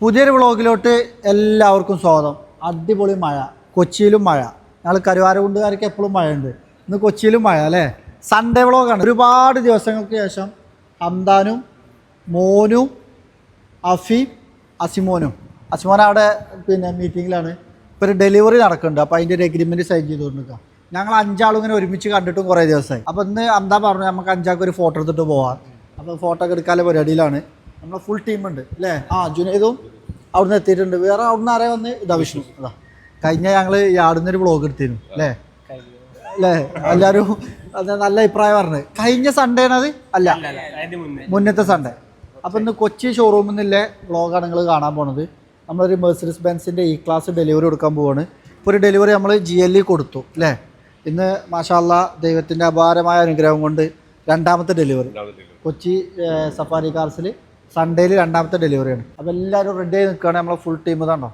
പുതിയൊരു വ്ളോഗിലോട്ട് എല്ലാവർക്കും സ്വാഗതം. അടിപൊളി മഴ, കൊച്ചിയിലും മഴ. ഞങ്ങൾ കരുവാരകുണ്ടുകാർക്ക് എപ്പോഴും മഴയുണ്ട്. ഇന്ന് കൊച്ചിയിലും മഴ അല്ലേ. സൺഡേ വ്ളോഗാണ്. ഒരുപാട് ദിവസങ്ങൾക്ക് ശേഷം ഹംദാനും മോനും അസിമോൻ അവിടെ മീറ്റിങ്ങിലാണ്. ഇപ്പോൾ ഒരു ഡെലിവറി നടക്കുന്നുണ്ട്. അപ്പോൾ അതിൻ്റെ ഒരു എഗ്രിമെൻറ്റ് സൈൻ ചെയ്തുകൊണ്ടിരിക്കുക. ഞങ്ങൾ 5 ആളും ഇങ്ങനെ ഒരുമിച്ച് കണ്ടിട്ടും കുറേ ദിവസമായി. അപ്പോൾ ഇന്ന് ഹംദാൻ പറഞ്ഞു നമുക്ക് 5 ആൾക്ക് ഒരു ഫോട്ടോ എടുത്തിട്ട് പോകാം. അപ്പോൾ ഫോട്ടോ ഒക്കെ എടുക്കാനുള്ള പരിപാടിയിലാണ്. നമ്മളെ ഫുൾ ടീമുണ്ട് അല്ലേ. ജുനൈദും അവിടുന്ന് എത്തിയിട്ടുണ്ട്. വേറെ അവിടുന്ന് ആരേ വന്ന് വിഷ്ണു. അതാ കഴിഞ്ഞ ഞങ്ങൾ അവിടുന്ന് ഒരു വ്ളോഗ് എടുത്തിരുന്നു അല്ലേ എല്ലാവരും നല്ല അഭിപ്രായം പറഞ്ഞു. കഴിഞ്ഞ സൺഡേ ആണത് അല്ല, മുന്നത്തെ സൺഡേ. അപ്പോൾ ഇന്ന് കൊച്ചി ഷോറൂമിൽ നിന്നുള്ള വ്ളോഗാണ് നിങ്ങൾ കാണാൻ പോണത്. നമ്മളൊരു മെഴ്സിഡീസ് ബെൻസിൻ്റെ ക്ലാസ് ഡെലിവറി കൊടുക്കാൻ പോവാണ്. ഇപ്പോൾ ഒരു ഡെലിവറി നമ്മൾ GLE കൊടുത്തു അല്ലേ. ഇന്ന് മാഷാ അല്ലാ ദൈവത്തിൻ്റെ അപാരമായ അനുഗ്രഹം കൊണ്ട് രണ്ടാമത്തെ ഡെലിവറി കൊച്ചി സഫാരി കാർസിൽ സൺഡേയിൽ രണ്ടാമത്തെ ഡെലിവറിയാണ്. അപ്പോൾ എല്ലാവരും റെഡി ആയി നിൽക്കുകയാണ്. നമ്മളെ ഫുൾ ടീം ഇതാണോ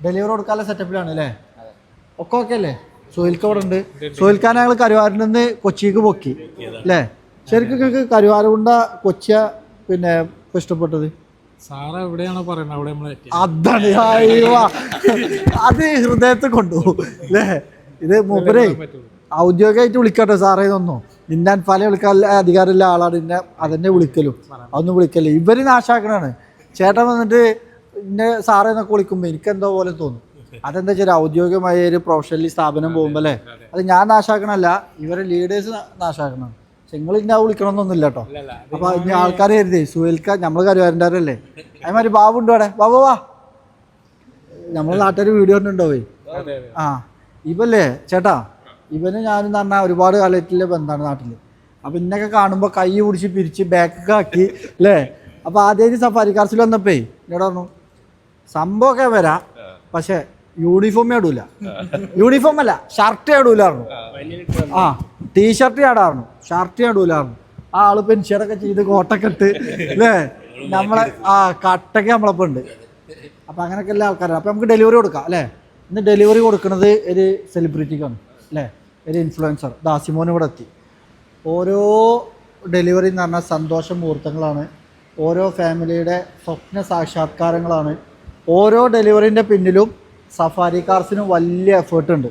ഡെലിവറി കൊടുക്കാനുള്ള സെറ്റപ്പിലാണ് അല്ലേ. ഒക്കെ ഓക്കെ അല്ലേ. സുഹൈൽക്ക് അവിടെ ഉണ്ട്. സുഹൈൽഖാൻ ഞങ്ങൾ കരുവാരിൽ നിന്ന് കൊച്ചിക്ക് പൊക്കി അല്ലേ. ശരിക്കും നിങ്ങൾക്ക് കരുവാരുകൊണ്ട കൊച്ചിയ ഇഷ്ടപ്പെട്ടത് സാറ് എവിടെയാണോ പറയുന്നത് അതാണ്. അത് ഹൃദയത്തിൽ കൊണ്ടുപോകും അല്ലേ. ഇത് മൂപ്പരേ ഔദ്യോഗികമായിട്ട് വിളിക്കട്ടെ സാറേ ഇതൊന്നും നിന്നാൻ പല വിളിക്കാൻ അധികാരമുള്ള ആളാണ്. ഇന്നെ അതെന്നെ വിളിക്കലും അതൊന്നും വിളിക്കല്ലേ. ഇവര് നാശാക്കണാണ്. ചേട്ടൻ വന്നിട്ട് ഇന്നെ സാറേ എന്നൊക്കെ വിളിക്കുമ്പോൾ എനിക്കെന്തോ പോലെ തോന്നും. അതെന്താ വെച്ചാൽ ഔദ്യോഗികമായ ഒരു പ്രൊഫഷണലി സ്ഥാപനം പോകുമ്പോൾ അല്ലേ. അത് ഞാൻ നാശാക്കണമല്ല, ഇവരെ ലീഡേഴ്സ് നാശാക്കണം. പക്ഷെ നിങ്ങൾ ഇന്നെ വിളിക്കണമെന്നൊന്നുമില്ല കേട്ടോ. അപ്പോൾ ഇനി ആൾക്കാർ കരുതി സുഹൈൽക്ക നമ്മൾ കരുവാരൻ്റെവരല്ലേ. അതേമാതിരി ബാബുണ്ട് അവിടെ. ബാബു വാ, നമ്മളെ നാട്ടുകാർ വീഡിയോ ഉണ്ടാവേ. ഇവല്ലേ ചേട്ടാ, ഇവന് ഞാനും പറഞ്ഞാൽ ഒരുപാട് കാലത്തിലെ ബന്ധമാണ് നാട്ടിൽ. അപ്പം ഇന്നൊക്കെ കാണുമ്പോൾ കൈ പിടിച്ച് പിരിച്ച് ബാക്കൊക്കെ ആക്കി അല്ലേ. അപ്പോൾ ആദ്യമായിട്ട് സഫാരി കാർസിൽ വന്നപ്പോ എന്നോട് പറഞ്ഞു സംഭവമൊക്കെ വരാം, പക്ഷെ യൂണിഫോമേ ഇടൂല. യൂണിഫോം അല്ല, ഷർട്ട് ഇടൂലായിരുന്നു. ടീഷർട്ട് ചാടാറുന്നു, ഷർട്ട് ഇടൂലായിരുന്നു. ആ ആള് പെൻഷനൊക്കെ ചെയ്ത് കോട്ടൊക്കെ ഇട്ട് അല്ലേ. നമ്മളെ കട്ടൊക്കെ നമ്മളപ്പോൾ ഉണ്ട്. അപ്പം അങ്ങനെയൊക്കെ എല്ലാ ആൾക്കാരാണ്. അപ്പം നമുക്ക് ഡെലിവറി കൊടുക്കാം അല്ലേ. ഇന്ന് ഡെലിവറി കൊടുക്കുന്നത് ഒരു സെലിബ്രിറ്റിക്കാണ് അല്ലേ, ഒരു ഇൻഫ്ലുവൻസർ. ദാസിമോൻ ഇവിടെ എത്തി. ഓരോ ഡെലിവറി എന്ന് പറഞ്ഞാൽ സന്തോഷ മുഹൂർത്തങ്ങളാണ്. ഓരോ ഫാമിലിയുടെ സ്വപ്ന സാക്ഷാത്കാരങ്ങളാണ്. ഓരോ ഡെലിവറിൻ്റെ പിന്നിലും സഫാരി കാർസിന് വലിയ എഫേർട്ട് ഉണ്ട്.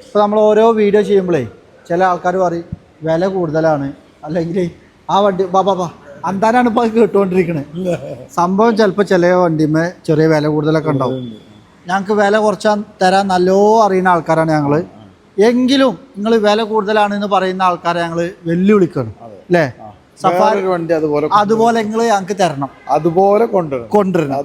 ഇപ്പോൾ നമ്മൾ ഓരോ വീഡിയോ ചെയ്യുമ്പോഴേ ചില ആൾക്കാർ പറയും വില കൂടുതലാണ്, അല്ലെങ്കിൽ ആ വണ്ടി ബാബാ അന്താനാണ് ഇപ്പോൾ കേട്ടുകൊണ്ടിരിക്കുന്നത്. സംഭവം ചിലപ്പോൾ ചില വണ്ടിമേ ചെറിയ വില കൂടുതലൊക്കെ ഉണ്ടാവും. ഞങ്ങൾക്ക് വില കുറച്ചാൽ തരാൻ നല്ലോ അറിയുന്ന ആൾക്കാരാണ് ഞങ്ങൾ. എങ്കിലും നിങ്ങൾ വില കൂടുതലാണെന്ന് പറയുന്ന ആൾക്കാരെ ഞങ്ങൾ വെല്ലുവിളിക്കണം അല്ലേ. സഫാരി വണ്ടി അതുപോലെ നിങ്ങൾ ഞങ്ങൾക്ക് തരണം, അതുപോലെ കൊണ്ടുവരണം,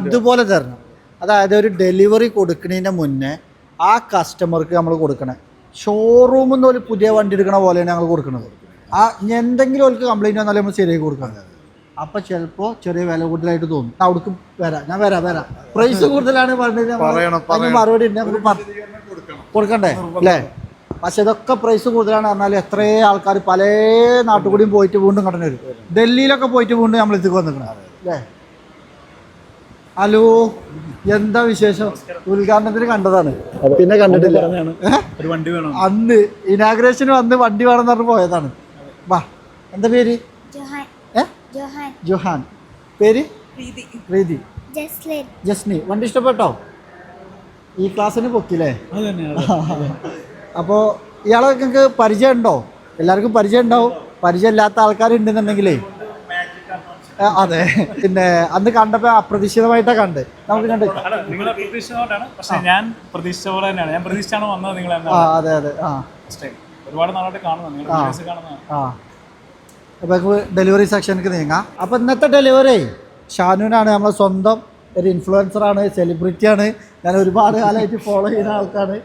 അതുപോലെ തരണം. അതായത് ഒരു ഡെലിവറി കൊടുക്കുന്നതിന് മുന്നേ ആ കസ്റ്റമർക്ക് നമ്മൾ കൊടുക്കണേ. ഷോറൂമിൽ നിന്ന് ഒരു പുതിയ വണ്ടി എടുക്കണ പോലെയാണ് ഞങ്ങൾ കൊടുക്കുന്നത്. എന്തെങ്കിലും അവർക്ക് കംപ്ലൈൻറ്റ് വന്നാലും നമ്മൾ ശരിയാക്കി കൊടുക്കണം. അപ്പം ചിലപ്പോൾ ചെറിയ വില കൂടുതലായിട്ട് തോന്നും. അവിടേക്ക് ഞാൻ വരാം പ്രൈസ് കൂടുതലാണ് പറഞ്ഞത് മറുപടി കൊടുക്കണ്ടേ അല്ലേ. പക്ഷെ ഇതൊക്കെ പ്രൈസ് കൂടുതലാണ് പറഞ്ഞാൽ എത്രയോ ആൾക്കാർ പല നാട്ടുകൂടിയും പോയിട്ട് വീണ്ടും കടന്നു വരും. ഡൽഹിയിലൊക്കെ പോയിട്ട് വീണ്ടും നമ്മൾ ഇതിക്ക് വന്നിരിക്കണം അല്ലേ. ഹലോ, എന്താ വിശേഷം? ഉദ്ഘാടനത്തിന് കണ്ടതാണ്, പിന്നെ കണ്ടിട്ടില്ല. അന്ന് ഇനാഗ്രേഷന് വന്ന് വണ്ടി വേണമെന്ന് പറഞ്ഞ് പോയതാണ്. വാ, എന്താ പേര്? ജോഹാൻ. പേര് പ്രീതി. ജസ്നി. വണ്ടി ഇഷ്ടപ്പെട്ടോ? ഈ ക്ലാസ്സിന് പൊക്കില്ലേ. അപ്പോൾ ഇയാളെ നിങ്ങൾക്ക് പരിചയം ഉണ്ടോ? എല്ലാവർക്കും പരിചയം ഉണ്ടാവും. പരിചയമില്ലാത്ത ആൾക്കാരുണ്ടെന്നുണ്ടെങ്കിലേ അതെ. അന്ന് കണ്ടപ്പോൾ അപ്രതീക്ഷിതമായിട്ടാണ് കണ്ട്. നമുക്ക് കണ്ട് അതെ അതെ. അപ്പോൾ ഡെലിവറി സെക്ഷനിലേക്ക് നീങ്ങാം. അപ്പോൾ ഇന്നത്തെ ഡെലിവറി ഷാനുവിനാണ്. നമ്മളെ സ്വന്തം ഒരു ഇൻഫ്ലുവൻസറാണ്, സെലിബ്രിറ്റിയാണ്. ഞാൻ ഒരുപാട് കാലമായിട്ട് ഫോളോ ചെയ്യുന്ന ആൾക്കാണ്.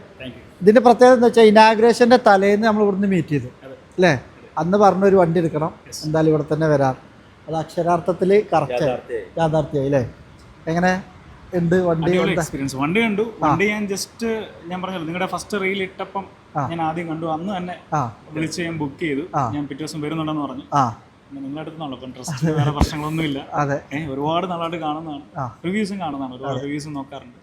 ഇതിൻ്റെ പ്രത്യേകത എന്താ വെച്ചാൽ ഇനാഗ്രേഷൻ്റെ തലേന്ന് നമ്മൾ ഇവിടുന്ന് മീറ്റ് ചെയ്തു അല്ലേ. അന്ന് പറഞ്ഞൊരു വണ്ടി എടുക്കണം, എന്തായാലും ഇവിടെ തന്നെ വരാം. അത് അക്ഷരാർത്ഥത്തിൽ കറക്റ്റ് യാഥാർത്ഥ്യമായി അല്ലേ. എങ്ങനെ ഉണ്ട് വണ്ടി? എക്സ്പീരിയൻസ് വണ്ടി കണ്ടു. വണ്ടി ഞാൻ പറഞ്ഞല്ലോ നിങ്ങളുടെ ഫസ്റ്റ് റീൽ ഇട്ടപ്പം ഞാൻ ആദ്യം കണ്ടു. അന്ന് തന്നെ വിളിച്ച് ഞാൻ ബുക്ക് ചെയ്തു. ഞാൻ പിറ്റേ ദിവസം വരുന്നുണ്ടെന്ന് പറഞ്ഞു. നിങ്ങളുടെ അടുത്തുനിന്നുള്ള ഇൻട്രസ്റ്റ്, വേറെ പ്രശ്നങ്ങളൊന്നുമില്ല. ഒരുപാട് നാളായിട്ട് കാണുന്നതാണ്, റിവ്യൂസും കാണുന്നതാണ്, ഒരുപാട് റിവ്യൂസും നോക്കാറുണ്ട്.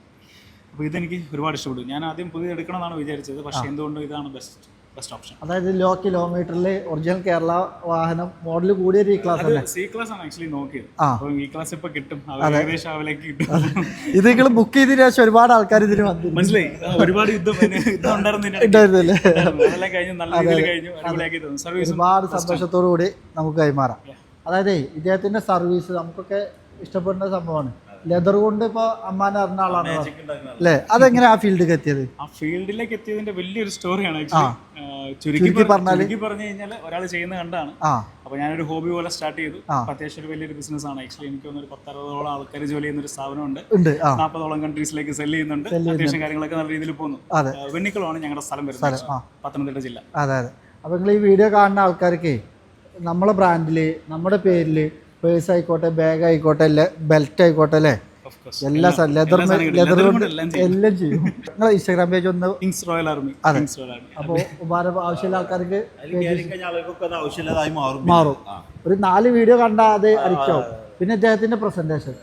അപ്പോൾ ഇതെനിക്ക് ഒരുപാട് ഇഷ്ടപ്പെട്ടു. ഞാൻ ആദ്യം പുതിയ എടുക്കണമെന്നാണ് വിചാരിച്ചത്, പക്ഷേ എന്തുകൊണ്ടും ഇതാണ് ബെസ്റ്റ്. Best option. അതായത് ലോ കിലോമീറ്ററിൽ ഒറിജിനൽ കേരള വാഹനം മോഡൽ കൂടിയ ഒരു ക്ലാസ് അല്ലേ? സി ക്ലാസ് ആണ് ആക്ച്വലി നോക്കിയത്. അപ്പോൾ ഈ ക്ലാസ് ഇപ്പൊ കിട്ടും, ഏകദേശം അവലേക്ക് കിട്ടും. ഇത് നിങ്ങൾ ബുക്ക് ചെയ്തതിനു ശേഷം ഒരുപാട് ആൾക്കാർ ഇതിന് വന്നു, മനസ്സിലായി. ഒരുപാട് യുദ്ധം ഉണ്ടായിരുന്നില്ലേ? കഴിഞ്ഞു, നല്ല രീതിയിൽ കഴിഞ്ഞു, അടിപൊളിയാക്കി തന്നു. സർവീസ് ഒരുപാട് സന്തോഷത്തോടു കൂടി നമുക്ക് കൈമാറാം. അതായത് ഇദ്ദേഹത്തിന്റെ സർവീസ് നമുക്കൊക്കെ ഇഷ്ടപ്പെടുന്ന സംഭവമാണ്. ലെതർ കൊണ്ട് ഇപ്പൊ അമ്മാനെ അറിഞ്ഞ ആളാണ് അല്ലേ? അതെങ്ങനെ ആ ഫീൽഡിലേക്ക് എത്തിയത്? ആ ഫീൽഡിലേക്ക് എത്തിയതിന്റെ വലിയൊരു സ്റ്റോറിയാണ് ചുരുക്കി പറഞ്ഞു കഴിഞ്ഞാൽ. ഒരാൾ ചെയ്യുന്ന കണ്ടാണ്. അപ്പൊ ഞാനൊരു ഹോബി പോലെ സ്റ്റാർട്ട് ചെയ്തു. അത്യാവശ്യം ഒരു വലിയൊരു ബിസിനസ് ആണ് ആക്ച്വലി. എനിക്ക് തോന്നുന്നു 10-60ഓളം ആൾക്കാർ ജോലി ചെയ്യുന്ന ഒരു സ്ഥാപനമുണ്ട്. 40ഓളം കൺട്രീസിലേക്ക് സെല് ചെയ്യുന്നുണ്ട്. അത്യാവശ്യം കാര്യങ്ങളൊക്കെ നല്ല രീതിയിൽ പോകുന്നു. വെണ്ണിക്കുളമാണ് ഞങ്ങളുടെ സ്ഥലം വരുന്നത്, പത്തനംതിട്ട ജില്ല. അതെ അതെ. അപ്പൊ നിങ്ങൾ ഈ വീഡിയോ കാണുന്ന ആൾക്കാർക്ക് നമ്മളെ ബ്രാൻഡില്, നമ്മുടെ പേരില് പേഴ്സ് ആയിക്കോട്ടെ, ബാഗ് ആയിക്കോട്ടെ, ബെൽറ്റ് ആയിക്കോട്ടെ അല്ലേ, എല്ലാ ലെതർ കൊണ്ട് എല്ലാം ചെയ്യും. നിങ്ങളെ ഇൻസ്റ്റാഗ്രാം പേജ് ഒന്ന് റോയൽ ആർമി. അതെ. അപ്പോൾ ഉപകാരം ആവശ്യമുള്ള ആൾക്കാർക്ക് മാറും. ഒരു 4 വീഡിയോ കണ്ടാൽ അത് അടിക്കാവും. പിന്നെ ഇദ്ദേഹത്തിന്റെ പ്രസന്റേഷൻ,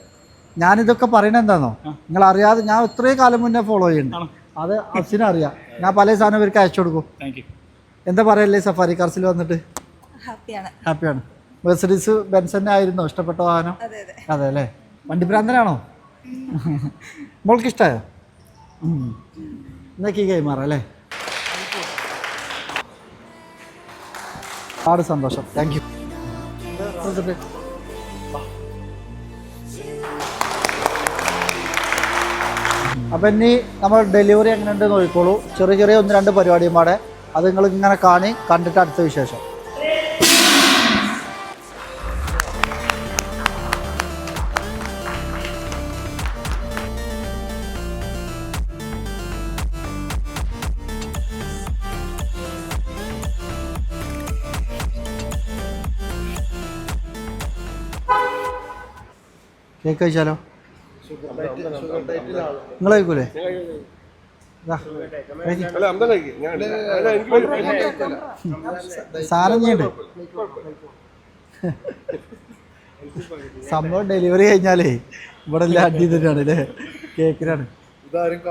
ഞാനിതൊക്കെ പറയണത് എന്താണോ, നിങ്ങൾ അറിയാതെ ഞാൻ ഇത്രയും കാലം മുന്നേ ഫോളോ ചെയ്യുന്നുണ്ട്. അത് അച്ഛനറിയാം. ഞാൻ പല സാധനം ഇവർക്ക് അയച്ചു കൊടുക്കും. എന്താ പറയല്ലേ സഫാരി കാർസിൽ വന്നിട്ട്? ഹാപ്പിയാണ്. മെർസിഡീസ് ബെൻസ് തന്നെ ആയിരുന്നോ ഇഷ്ടപ്പെട്ട വാഹനം? അതെ അല്ലേ? വണ്ടി ഭ്രാന്തനാണോ? മോൾക്ക് ഇഷ്ടമായോ? എന്നൊക്കെ കൈമാറാം അല്ലേ? ഒരുപാട് സന്തോഷം. Thank you. അപ്പം ഇനി നമ്മൾ ഡെലിവറി എങ്ങനെയുണ്ട് നോക്കിക്കോളൂ. ചെറിയ 1-2 പരിപാടിയും പാടെ അത് നിങ്ങൾ ഇങ്ങനെ കണ്ടിട്ട് അടുത്ത വിശേഷം. കേക്ക് കഴിച്ചാലോ? നിങ്ങൾ കഴിക്കൂലേ? സാധനം ചെയ്യണ്ട്. സംഭവം ഡെലിവറി കഴിഞ്ഞാലേ ഇവിടെ എല്ലാം അടി തന്നെയാണ് അല്ലേ? കേക്കിനാണ്. ഇതാരും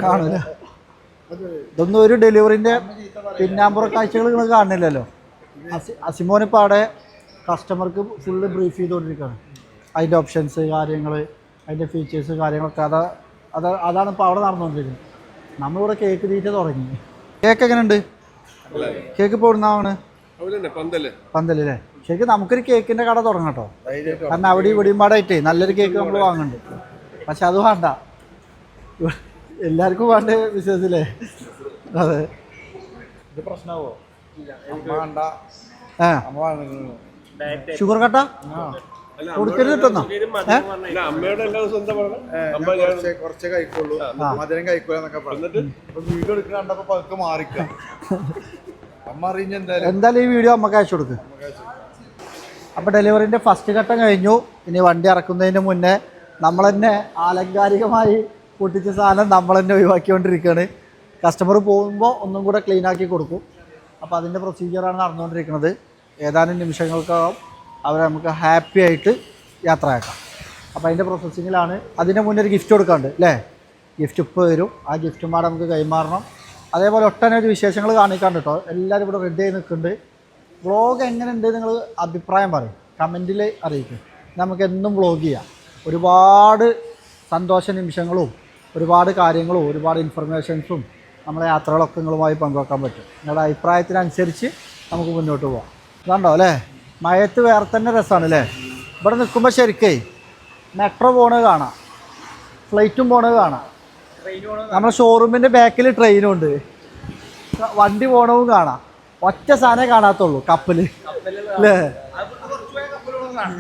കാണൂല. ഇതൊന്നും ഒരു ഡെലിവറിന്റെ പിന്നാമ്പുറ കാഴ്ചകൾ നിങ്ങൾ കാണുന്നില്ലല്ലോ. അസിമോനിപ്പോൾ അവിടെ കസ്റ്റമർക്ക് ഫുള്ള് ബ്രീഫ് ചെയ്തുകൊണ്ടിരിക്കുകയാണ്. അതിൻ്റെ ഓപ്ഷൻസ്, കാര്യങ്ങൾ, അതിൻ്റെ ഫീച്ചേഴ്സ്, കാര്യങ്ങളൊക്കെ അതാണ് ഇപ്പോൾ അവിടെ നടന്നുകൊണ്ടിരിക്കുന്നത്. നമ്മളിവിടെ കേക്ക് തീറ്റ തുടങ്ങി. കേക്ക് എങ്ങനെയുണ്ട്? കേക്ക് ഇപ്പോൾ ഇവിടുന്നാണ് പന്തലല്ലേ? ശരിക്കും നമുക്കൊരു കേക്കിൻ്റെ കട തുടങ്ങാം കേട്ടോ. കാരണം അവിടെ ഇവിടെയും പാടായിട്ടേ നല്ലൊരു കേക്ക് നമ്മൾ വാങ്ങുന്നുണ്ട്. പക്ഷെ അത് വേണ്ട, എല്ലാവർക്കും വേണ്ട ബിസിനസ്സില്ലേ? അതെ. ഇത് പ്രശ്നമാവോ? ഷുഗർ കട്ട കൊടുക്കരുത് കിട്ടുന്നോ? കുറച്ചേ കഴിക്കുള്ളൂ, മധുരം കഴിക്കൂലെന്നൊക്കെ പറഞ്ഞിട്ട് വീഡിയോ എടുക്കണ്ടപ്പോ മാറിക്കാം. അമ്മ അറിഞ്ഞ എന്തായാലും ഈ വീഡിയോ അമ്മക്ക് അയച്ചു കൊടുക്ക്. അപ്പോൾ ഡെലിവറിൻ്റെ ഫസ്റ്റ് ഘട്ടം കഴിഞ്ഞു. ഇനി വണ്ടി ഇറക്കുന്നതിന് മുന്നേ നമ്മൾ തന്നെ ആലങ്കാരികമായി പൊട്ടിച്ച സാധനം നമ്മൾ തന്നെ ഒഴിവാക്കിക്കൊണ്ടിരിക്കുകയാണ്. കസ്റ്റമർ പോകുമ്പോൾ ഒന്നും കൂടെ ക്ലീൻ ആക്കി കൊടുക്കും. അപ്പോൾ അതിൻ്റെ പ്രൊസീജിയറാണ് നടന്നുകൊണ്ടിരിക്കുന്നത്. ഏതാനും നിമിഷങ്ങൾക്കകം അവരെ നമുക്ക് ഹാപ്പി ആയിട്ട് യാത്രയാക്കാം. അപ്പോൾ അതിൻ്റെ പ്രോസസ്സിങ്ങിലാണ്. അതിൻ്റെ മുന്നേ ഒരു ഗിഫ്റ്റ് കൊടുക്കാറുണ്ട് അല്ലേ? ഗിഫ്റ്റ് ഇപ്പോൾ വരും. ആ ഗിഫ്റ്റും പാടെ നമുക്ക് കൈമാറണം. അതേപോലെ ഒട്ടനവധി വിശേഷങ്ങൾ കാണിക്കാണ്ട് കേട്ടോ. എല്ലാവരും ഇവിടെ റെഡി ആയി നിൽക്കുന്നുണ്ട്. വ്ളോഗ് എങ്ങനെയുണ്ട് നിങ്ങൾ അഭിപ്രായം പറയും, കമൻറ്റിൽ അറിയിക്കും. നമുക്ക് എന്നും വ്ളോഗ് ചെയ്യാം. ഒരുപാട് സന്തോഷ നിമിഷങ്ങളും ഒരുപാട് കാര്യങ്ങളും ഒരുപാട് ഇൻഫർമേഷൻസും നമ്മളെ യാത്രകളൊക്കെ നിങ്ങളുമായി പങ്കുവെക്കാൻ പറ്റും. നിങ്ങളുടെ അഭിപ്രായത്തിനനുസരിച്ച് നമുക്ക് മുന്നോട്ട് പോകാം. ഇതുണ്ടോ അല്ലേ? മഴയത്ത് വേറെ തന്നെ രസമാണ് അല്ലേ? ഇവിടെ നിൽക്കുമ്പോൾ ശരിക്കേ മെട്രോ പോണത് കാണാം, ഫ്ലൈറ്റും പോണത് കാണാം. നമ്മുടെ ഷോറൂമിൻ്റെ ബാക്കിൽ ട്രെയിനും ഉണ്ട്, വണ്ടി പോണവും കാണാം. ഒറ്റ സാധനമേ കാണാത്തുള്ളൂ, കപ്പൽ അല്ലേ?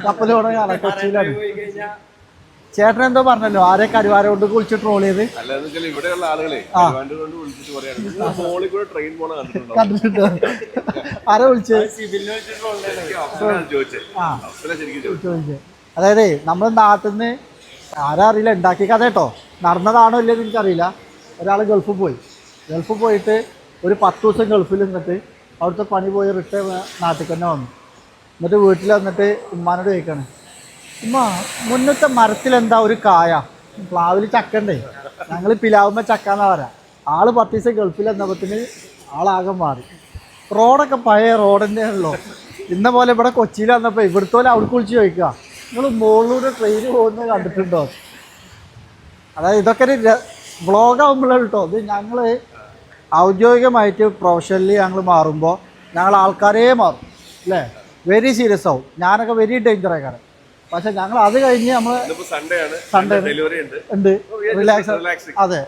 കപ്പൽ പോണത് കാണാം. കൊച്ചിയിലാണ്. ചേട്ടൻ എന്തോ പറഞ്ഞല്ലോ, ആരെ കരുവാര കൊണ്ട് കുളിച്ച് ട്രോൾ ചെയ്ത് ഇവിടെയുള്ള ആളുകളെ കണ്ടിട്ടുണ്ട്. ആരെ വിളിച്ചത്? അതായത് നമ്മൾ നാട്ടിൽ നിന്ന് ആരാ അറിയില്ല, ഉണ്ടാക്കിയ കഥ കേട്ടോ. നടന്നതാണോ ഇല്ലെന്ന് എനിക്കറിയില്ല. ഒരാൾ ഗൾഫിൽ പോയിട്ട് ഒരു 10 ദിവസം ഗൾഫിൽ നിന്നിട്ട് അവിടുത്തെ പണി പോയി റിട്ടേൺ നാട്ടിൽ തന്നെ വന്നു. എന്നിട്ട് വീട്ടിൽ വന്നിട്ട് ഉമ്മാനോട് ചോദിക്കാണ്, ഉമ്മ മുന്നത്തെ മരത്തിലെന്താ ഒരു കായ? പ്ലാവിൽ ചക്കണ്ടേ, ഞങ്ങൾ പിലാവുമ്പോൾ ചക്ക എന്നാ പറയാം. ആള് 10 ദിവസം ഗൾഫിൽ എന്നപ്പത്തിന് ആളാകെ മാറി. റോഡൊക്കെ പഴയ റോഡ് തന്നെയാണല്ലോ. ഇന്ന പോലെ ഇവിടെ കൊച്ചിയിൽ വന്നപ്പോൾ ഇവിടുത്തെ പോലെ അവിടെ വിളിച്ച് ചോദിക്കുക, നിങ്ങൾ മുകളിലൂടെ ട്രെയിൻ പോകുന്നത് കണ്ടിട്ടുണ്ടോ? അതായത് ഇതൊക്കെ ഒരു വ്ളോഗാകുമ്പോഴാണ് കേട്ടോ. ഇത് ഞങ്ങൾ ഔദ്യോഗികമായിട്ട് പ്രൊഫഷണലി ഞങ്ങൾ മാറുമ്പോൾ ഞങ്ങൾ ആൾക്കാരേ മാറും അല്ലേ, വെരി സീരിയസ് ആവും. ഞാനൊക്കെ വെരി ഡേഞ്ചർ ആയിക്കാരം. പക്ഷെ ഞങ്ങൾ അത് കഴിഞ്ഞ് നമ്മൾ സൺഡേ ഉണ്ട് റിലാക്സ്. അതെ,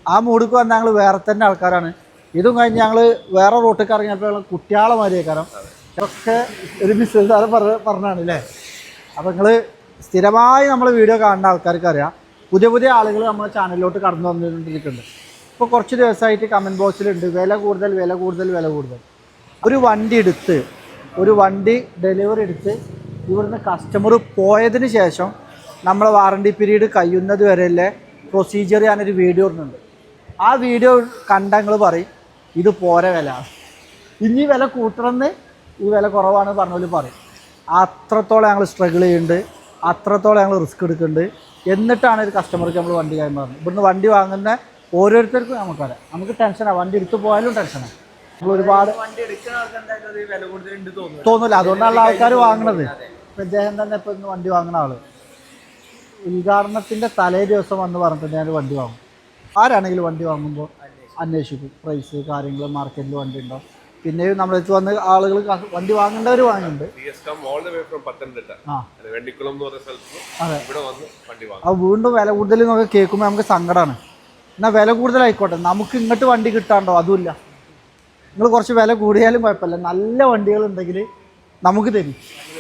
ആ മൂഡിക്ക് വന്ന് ഞങ്ങൾ വേറെ തന്നെ ആൾക്കാരാണ്. ഇതും കഴിഞ്ഞ് ഞങ്ങൾ വേറെ റൂട്ടിൽ ഇറങ്ങിയപ്പോൾ കുട്ടികളെ മാതിരിയേക്കാരം. ഇതൊക്കെ ഒരു ബിസിനസ്സുകാരൻ പറഞ്ഞാണ് അല്ലേ. അപ്പോൾ നിങ്ങൾ സ്ഥിരമായി നമ്മൾ വീഡിയോ കാണുന്ന ആൾക്കാർക്ക് അറിയാം, പുതിയ പുതിയ ആളുകൾ നമ്മുടെ ചാനലിലോട്ട് കടന്നു വന്നുകൊണ്ടിരിക്കുന്നുണ്ട്. ഇപ്പോൾ കുറച്ച് ദിവസമായിട്ട് കമൻറ്റ് ബോക്സിലുണ്ട് വില കൂടുതൽ വില കൂടുതൽ വില കൂടുതൽ. ഒരു വണ്ടി ഡെലിവറി എടുത്ത് ഇവിടുന്ന് കസ്റ്റമർ പോയതിന് ശേഷം നമ്മളെ വാറണ്ടി പീരീഡ് കഴിയുന്നത് വരെയുള്ള പ്രൊസീജിയർ ഞാനൊരു വീഡിയോ ഇടുന്നുണ്ട്. ആ വീഡിയോ കണ്ട നിങ്ങൾ പറയും ഇത് പോരെ വില, ഇനി വില കൂട്ടണമെന്ന്, ഈ വില കുറവാണ് പറഞ്ഞ പറയും. അത്രത്തോളം ഞങ്ങൾ സ്ട്രഗിൾ ചെയ്യുന്നുണ്ട്, അത്രത്തോളം ഞങ്ങൾ റിസ്ക് എടുക്കുന്നുണ്ട്. എന്നിട്ടാണ് ഒരു കസ്റ്റമർക്ക് നമ്മൾ വണ്ടി കൈമാറുന്നത്. ഇവിടുന്ന് വണ്ടി വാങ്ങുന്ന ഓരോരുത്തർക്കും നമുക്കറിയാം, നമുക്ക് ടെൻഷനാണ്. വണ്ടി എടുത്ത് പോയാലും ടെൻഷനാണ്. നമ്മൾ ഒരുപാട് തോന്നില്ല, അതുകൊണ്ടാണ് ആൾക്കാർ വാങ്ങണത്. ഇപ്പം ഇദ്ദേഹം തന്നെ ഇപ്പം ഇന്ന് വണ്ടി വാങ്ങുന്ന ആള് ഉദ്ഘാടനത്തിൻ്റെ തലേ ദിവസം വന്ന് പറഞ്ഞിട്ട് ഞാൻ വണ്ടി വാങ്ങും. ആരാണെങ്കിലും വണ്ടി വാങ്ങുമ്പോൾ അന്വേഷിക്കും പ്രൈസ് കാര്യങ്ങൾ, മാർക്കറ്റിൽ വണ്ടി ഉണ്ടോ. പിന്നെയും നമ്മുടെ അടുത്ത് വന്ന് ആളുകൾ വണ്ടി വാങ്ങേണ്ടവർ വാങ്ങുന്നുണ്ട്. അതെ, അത് വീണ്ടും വില കൂടുതൽ എന്നൊക്കെ കേൾക്കുമ്പോൾ നമുക്ക് സങ്കടമാണ്. എന്നാൽ വില കൂടുതലായിക്കോട്ടെ, നമുക്ക് ഇങ്ങോട്ട് വണ്ടി കിട്ടാണ്ടോ? അതുമില്ല. നിങ്ങൾ കുറച്ച് വില കൂടിയാലും കുഴപ്പമില്ല, നല്ല വണ്ടികളുണ്ടെങ്കിൽ നമുക്ക് തരും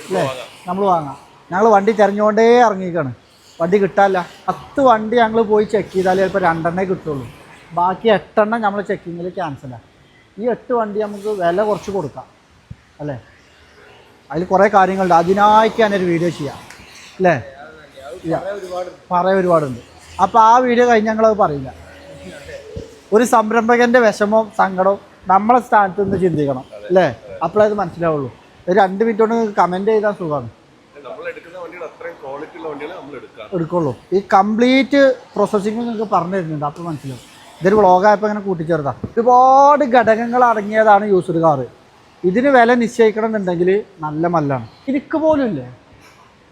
അല്ലേ, നമ്മൾ വാങ്ങാം. ഞങ്ങൾ വണ്ടി തിരഞ്ഞുകൊണ്ടേ ഇറങ്ങിയിരിക്കുകയാണ്, വണ്ടി കിട്ടാനില്ല. 10 വണ്ടി ഞങ്ങൾ പോയി ചെക്ക് ചെയ്താൽ ചിലപ്പോൾ 2 എണ്ണേ കിട്ടുള്ളൂ, ബാക്കി 8 എണ്ണം നമ്മൾ ചെക്കിങ്ങിൽ ക്യാൻസലാണ്. ഈ 8 വണ്ടി നമുക്ക് വില കുറച്ച് കൊടുക്കാം അല്ലേ. അതിൽ കുറേ കാര്യങ്ങളുണ്ട്, അതിനായിട്ട് ഞാനൊരു വീഡിയോ ചെയ്യാം അല്ലേ. പറയാൻ ഒരുപാടുണ്ട്. അപ്പോൾ ആ വീഡിയോ കഴിഞ്ഞ് ഞങ്ങളത് പറയില്ല. ഒരു സംരംഭകൻ്റെ വിഷമവും സങ്കടവും നമ്മളെ സ്ഥാനത്ത് നിന്ന് ചിന്തിക്കണം അല്ലേ, അപ്പോഴേ അത് മനസ്സിലാവുള്ളൂ. ഒരു 2 മിനിറ്റ് കൊണ്ട് കമൻറ്റ് ചെയ്താൽ സുഖമാണ്, എടുക്കുള്ളൂ. ഈ കംപ്ലീറ്റ് പ്രോസസ്സിങ് നിങ്ങൾക്ക് പറഞ്ഞു തരുന്നുണ്ട്, അപ്പോൾ മനസ്സിലാവും. ഇതൊരു വ്ളോഗായപ്പോൾ ഇങ്ങനെ കൂട്ടിച്ചേർത്താ ഒരുപാട് ഘടകങ്ങൾ അടങ്ങിയതാണ് യൂസ്ഡ് കാറ്. ഇതിന് വില നിശ്ചയിക്കണം എന്നുണ്ടെങ്കിൽ നല്ല മല്ലാണ്. എനിക്ക് പോലും ഇല്ലേ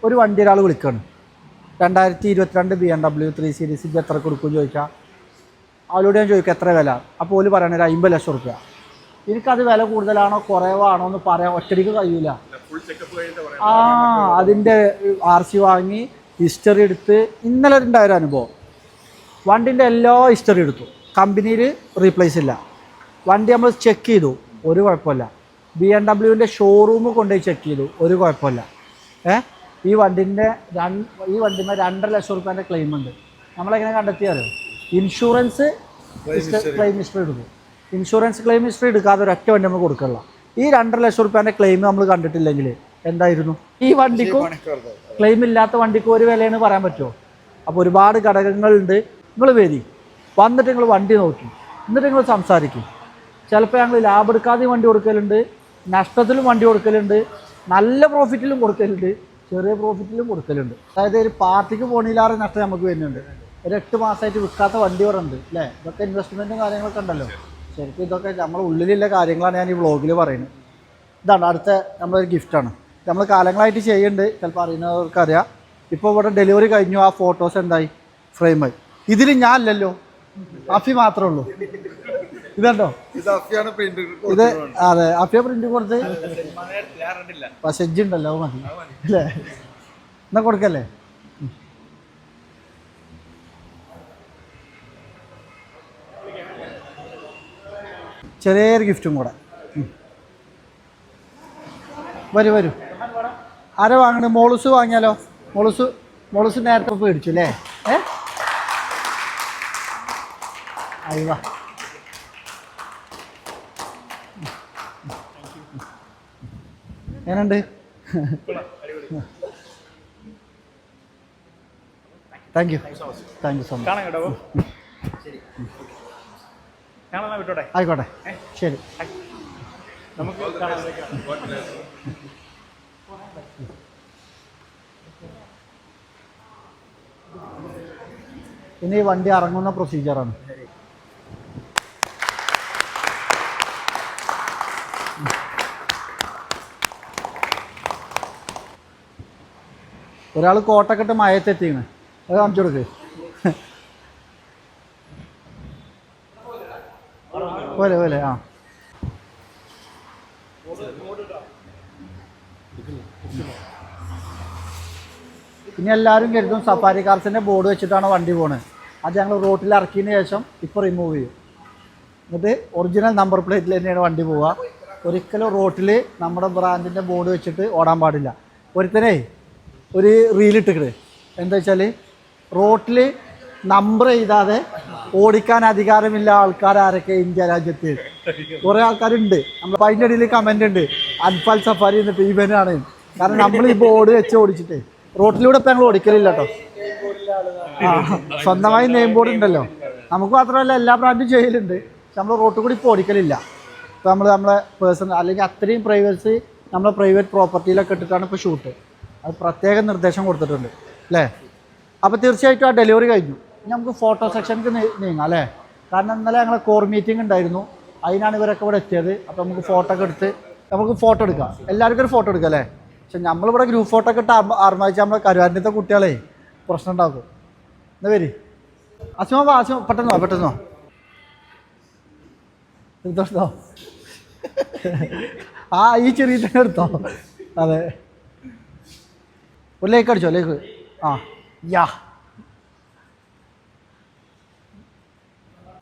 ഒരു വണ്ടി ഒരാൾ വിളിക്കുകയാണ് 2022 BMW 3 Series ഇത് എത്ര കൊടുക്കുമെന്ന് ചോദിച്ചാൽ അവരോട് ഞാൻ ചോദിക്കുക എത്ര വില. അപ്പോൾ ഓല് പറയണ ഒരു 50 ലക്ഷം റുപ്യ. എനിക്കത് വില കൂടുതലാണോ കുറവാണോ എന്ന് പറയാൻ ഒറ്റയ്ക്ക് കഴിയില്ല. അതിൻ്റെ RC വാങ്ങി ഹിസ്റ്ററി എടുത്ത് ഇന്നലെ ഉണ്ടായൊരു അനുഭവം. വണ്ടിൻ്റെ എല്ലാ ഹിസ്റ്ററി എടുത്തു, കമ്പനിയിൽ റീപ്ലേസ് ഇല്ല. വണ്ടി നമ്മൾ ചെക്ക് ചെയ്തു, ഒരു കുഴപ്പമില്ല. BMW ഷോറൂം കൊണ്ടുപോയി ചെക്ക് ചെയ്തു, ഒരു കുഴപ്പമില്ല. ഈ വണ്ടിമേ 2.5 ലക്ഷം റുപ്യേൻ്റെ ക്ലെയിം ഉണ്ട്. നമ്മളെങ്ങനെ കണ്ടെത്തിയാലോ, ഇൻഷുറൻസ് ക്ലെയിം ഹിസ്റ്ററി എടുക്കും. ഇൻഷുറൻസ് ക്ലെയിം ഹിസ്റ്ററി എടുക്കാതെ ഒരൊറ്റ വണ്ടി നമ്മൾ കൊടുക്കില്ല. ഈ 2.5 ലക്ഷം റുപ്യേൻ്റെ ക്ലെയിം നമ്മൾ കണ്ടിട്ടില്ലെങ്കിൽ എന്തായിരുന്നു? ഈ വണ്ടിക്കും ക്ലെയിം ഇല്ലാത്ത വണ്ടിക്കും ഒരു വിലയെന്ന് പറയാൻ പറ്റുമോ? അപ്പോൾ ഒരുപാട് ഘടകങ്ങളുണ്ട്. നിങ്ങൾ വന്നിട്ട് നിങ്ങൾ വണ്ടി നോക്കി, എന്നിട്ട് നിങ്ങൾ സംസാരിക്കും. ചിലപ്പോൾ ഞങ്ങൾ ലാഭം എടുക്കാതെയും വണ്ടി കൊടുക്കലുണ്ട്, നഷ്ടത്തിലും വണ്ടി കൊടുക്കലുണ്ട്, നല്ല പ്രോഫിറ്റിലും കൊടുക്കലുണ്ട്, ചെറിയ പ്രോഫിറ്റിലും കൊടുക്കലുണ്ട്. അതായത് ഒരു പാർട്ടിക്ക് പോണില്ലാതെ നഷ്ടം നമുക്ക് വരുന്നുണ്ട്. ഒരു 8 മാസമായിട്ട് വിൽക്കാത്ത വണ്ടി ഇവിടെ ഉണ്ട് അല്ലേ. ഇതൊക്കെ ഇൻവെസ്റ്റ്മെൻറ്റും കാര്യങ്ങളൊക്കെ ഉണ്ടല്ലോ. ശരിക്കും ഇതൊക്കെ നമ്മുടെ ഉള്ളിലുള്ള കാര്യങ്ങളാണ് ഞാൻ ഈ വ്ളോഗിൽ പറയുന്നത്. ഇതാണ് അടുത്ത നമ്മളൊരു ഗിഫ്റ്റാണ്. നമ്മൾ കാലങ്ങളായിട്ട് ചെയ്യുന്നുണ്ട്, ചിലപ്പോൾ അറിയുന്നവർക്കറിയാം. ഇപ്പോൾ ഇവിടെ ഡെലിവറി കഴിഞ്ഞു, ആ ഫോട്ടോസ് എന്തായി ഫ്രെയിമായി. ഇതിൽ ഞാൻ അല്ലല്ലോ, അഫി മാത്രമേ ഉള്ളൂ. ഇതുണ്ടോ, ഇത് അതെ അഫിയ പ്രിന്റ് കൊടുത്ത് സെജ്ജുണ്ടല്ലോ, മതി അല്ലേ. എന്നാ കൊടുക്കല്ലേ. ചെറിയൊരു ഗിഫ്റ്റും കൂടെ. വരൂ. ആരാ വാങ്ങണേ? മോളൂസ് വാങ്ങിയാലോ? മോളൂസ് നേരത്തെ പേടിച്ചു അല്ലേ. അയ്യോ, എങ്ങനെയുണ്ട്? Thank you so much. ആയിക്കോട്ടെ, ശരി. ഇനി വണ്ടി ഇറങ്ങുന്ന പ്രൊസീജിയറാണ്. ഒരാൾ കോട്ടൊക്കെ ഇട്ട് മയത്തെത്തിക്കണ്, അത് കാണിച്ചു കൊടുക്ക്. പോലെ പോലെ ആ ഇനി എല്ലാവരും കരുതും സഫാരി കാർസിൻ്റെ ബോർഡ് വെച്ചിട്ടാണ് വണ്ടി പോണത്. അത് ഞങ്ങൾ റോട്ടിൽ ഇറക്കിയതിന് ശേഷം ഇപ്പോൾ റിമൂവ് ചെയ്യും. എന്നിട്ട് ഒറിജിനൽ നമ്പർ പ്ലേറ്റിൽ തന്നെയാണ് വണ്ടി പോവുക. ഒരിക്കലും റോട്ടിൽ നമ്മുടെ ബ്രാൻഡിൻ്റെ ബോർഡ് വെച്ചിട്ട് ഓടാൻ പാടില്ല. ഒരുത്തനെ ഒരു റീലിട്ടിക്കണ്, എന്താ വെച്ചാൽ റോട്ടിൽ നമ്പർ ചെയ്താതെ ഓടിക്കാൻ അധികാരമില്ല ആൾക്കാർ ആരൊക്കെ ഇന്ത്യ രാജ്യത്ത്. കുറേ ആൾക്കാരുണ്ട്. നമ്മൾ അതിൻ്റെ ഇടയിൽ കമൻ്റ് ഉണ്ട്, അൻഫാൽ സഫാരി എന്നിട്ട് ഇവനാണ്. കാരണം നമ്മൾ ഈ ബോർഡ് വെച്ച് ഓടിച്ചിട്ട് റോട്ടിലൂടെ ഇപ്പം ഞങ്ങൾ ഓടിക്കലില്ല കേട്ടോ. ആ സ്വന്തമായി നെയിം ബോർഡ് ഉണ്ടല്ലോ. നമുക്ക് മാത്രമല്ല എല്ലാ ബ്രാൻഡും ചെയ്യലുണ്ട്. പക്ഷെ നമ്മൾ റോട്ടിൽ കൂടി ഇപ്പോൾ ഓടിക്കലില്ല. ഇപ്പോൾ നമ്മളെ പേഴ്സണൽ അല്ലെങ്കിൽ അത്രയും പ്രൈവസി നമ്മളെ പ്രൈവറ്റ് പ്രോപ്പർട്ടിയിലൊക്കെ ഇട്ടിട്ടാണ് ഇപ്പോൾ ഷൂട്ട്. അത് പ്രത്യേക നിർദ്ദേശം കൊടുത്തിട്ടുണ്ട് അല്ലേ. അപ്പോൾ തീർച്ചയായിട്ടും ആ ഡെലിവറി കഴിഞ്ഞു. ഇനി നമുക്ക് ഫോട്ടോ സെക്ഷനിക്ക് നീങ്ങാം അല്ലേ. കാരണം ഇന്നലെ ഞങ്ങളെ കോർ മീറ്റിംഗ് ഉണ്ടായിരുന്നു, അതിനാണ് ഇവരൊക്കെ ഇവിടെ എത്തിയത്. അപ്പോൾ നമുക്ക് ഫോട്ടോ ഒക്കെ എടുത്ത് നമുക്ക് ഫോട്ടോ എടുക്കാം, എല്ലാവർക്കും ഒരു ഫോട്ടോ എടുക്കാം അല്ലേ. പക്ഷെ നമ്മളിവിടെ ഗ്രൂപ്പ് ഫോട്ടോ ഒക്കെ ഇട്ട് ആർമാദിച്ച് നമ്മളെ കരുവാരത്തെ കുട്ടികളെ പ്രശ്നം ഉണ്ടാക്കും. എന്താ പേര് അസുമ വാ, അസുമ പെട്ടെന്നോ പെട്ടെന്നോ എടുത്തോ. ആ ഈ ചെറിയ തന്നെ എടുത്തോ. അതെ ഒരു ലേക്ക് അടിച്ചോ, ലേക്ക്. ആ യാ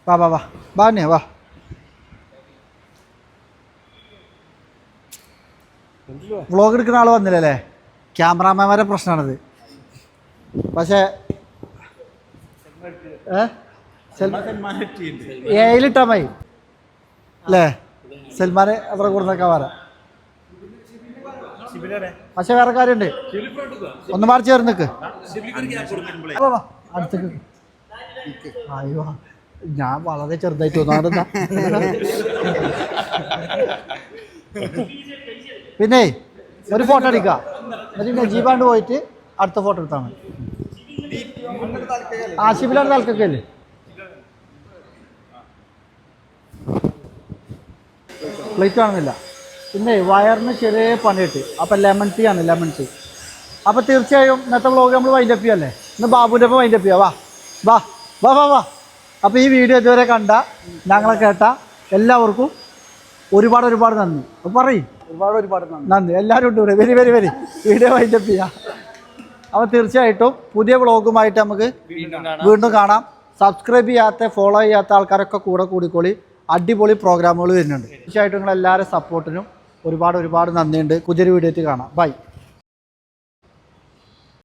വാ വാ വാ വാ തന്നെ വാ. വ്ളോഗ് എടുക്കുന്ന ആൾ വന്നില്ലല്ലേ. ക്യാമറാമാൻമാരെ പ്രശ്നമാണത്. പക്ഷേ ഏയിലിട്ടാ മതി അല്ലേ. സൽമാനെ അത്ര കൂടുന്നൊക്കെ വരാം. പക്ഷെ വേറെ കാര്യമുണ്ട്, ഒന്ന് മാറി ചേർന്ന് നിൽക്ക്. അടുത്തേക്ക് അയ്യോ ഞാൻ വളരെ ചെറുതായിട്ട് തോന്നാറുണ്ടാ. പിന്നെ ഒരു ഫോട്ടോ എടുക്കുക, എന്നിട്ട് നജീബാണ്ട് പോയിട്ട് അടുത്ത ഫോട്ടോ എടുത്താണ്. ആശിബിലാണ് തൽക്കൊക്കെ അല്ലേ. പ്ലേറ്റ് കാണുന്നില്ല. പിന്നെ വയറിന് ചെറിയ പണിയിട്ട്. അപ്പം ലെമൺ ടീ ആണ്, ലെമൺ ടീ. അപ്പോൾ തീർച്ചയായും ഇന്നത്തെ വ്ളോഗ് നമ്മൾ വൈൻഡപ്പ് ചെയ്യല്ലേ. ഇന്ന് ബാബുവിൻ്റെ ഒപ്പം വൈൻഡപ്പ് ചെയ്യാം. വാ വാ വാ വാ വാ. അപ്പോൾ ഈ വീഡിയോ ഇതുവരെ കണ്ട ഞങ്ങളെ കേട്ട എല്ലാവർക്കും ഒരുപാട് ഒരുപാട് നന്ദി. അപ്പോൾ പറയും ഒരുപാട് നന്ദി. എല്ലാവരും ഉണ്ട് ഇവിടെ. Very very very. Video wind up ചെയ്യാം. അപ്പോൾ തീർച്ചയായിട്ടും പുതിയ വ്ളോഗുമായിട്ട് നമുക്ക് വീണ്ടും കാണാം. സബ്സ്ക്രൈബ് ചെയ്യാത്ത ഫോളോ ചെയ്യാത്ത ആൾക്കാരൊക്കെ കൂടെ കൂടിക്കോളി. അടിപൊളി പ്രോഗ്രാമുകൾ വരുന്നുണ്ട്. തീർച്ചയായിട്ടും നിങ്ങളെല്ലാവരും സപ്പോർട്ടിനും ഒരുപാട് ഒരുപാട് നന്ദിയുണ്ട്. പുതിയൊരു വീഡിയോയിൽ കാണാം. ബൈ.